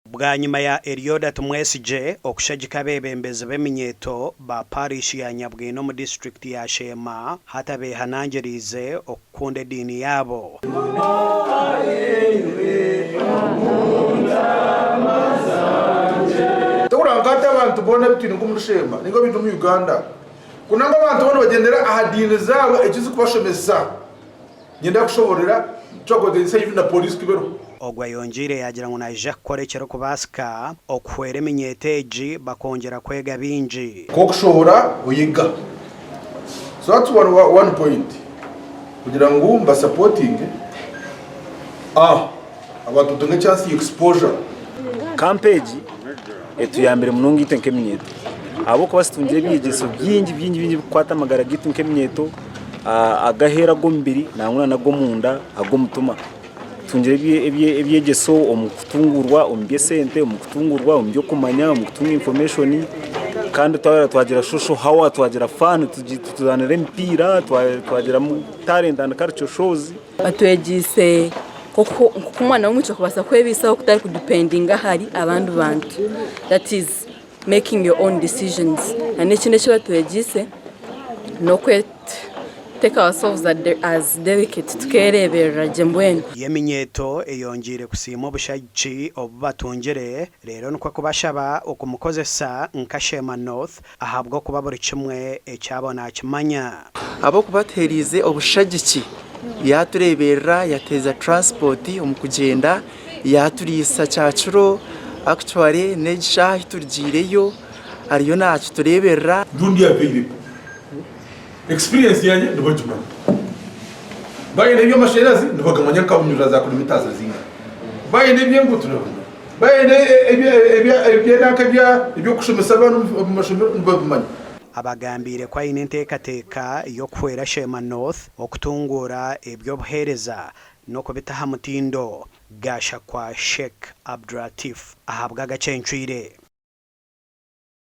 Bwa nyuma ya Elioda Tumwesije okushagika bebembezi b'eminyeto ba parish ya Nyabwino mu district ya Shema hatabe hanangirize okukunda edini yabo. Tukurankata abantu bona bitini kumushema ningo bitu mu Uganda. Kunanga abantu bona bagendera ahadini zabo ekizi kubashomesa. Ngenda kushoborera cyogodense yivi na police kibero. Ogwa yonjire yagira ngo naje korekera kubasika okuhwera eminyeteji bakongera kwega binji ko kushobora uyiga. So that's one point kugira ngo mba supporting abantu tunge chance exposure campaign etu ya mbere munungi tenkeminyeto abo ko basitungire byigeso byingi kwata magara gitu nkemyeto agahera go mbiri nanguna na go munda ago mutuma tungire ebyegeso omukutungurwa ombesente omukutungurwa ombyo kumanya omukutunga information kandi twagira shosho hawa twagira fan tuzanira empira twagira mu talent and culture shows batwegise koko kumwana w'umuco kubasa kwebisa okutari kudependinga hari abantu bantu, that is making your own decisions, and ekinde cyo batwegise no take ourselves as delicate tukerebera jembweni yeminyeto eyongire kusima obushaji obubatungire rero nuko kubashaba okumukozesa nkashema North ahabwo kuba buri kimwe ecyabona kimanya abo kubaterize obushagiki yaturebera yateza transport omukugenda yaturisa cyacuro actually negisha hiturgireyo ariyo nacu turebera dundi available experience yanye ndibajuma baye nebyo masherazi ndibagamanya kabunyura za kilometers zinga baye nebyo ngutuna baye ebyo nakabya ibyo kushomesa abantu mashomero ndibamanya abagambire kwa inentekateka yo kwera Shema North okutungura ebyo buhereza no kubitaha mutindo gasha kwa Sheikh Abdulatif ahabwa gacencwire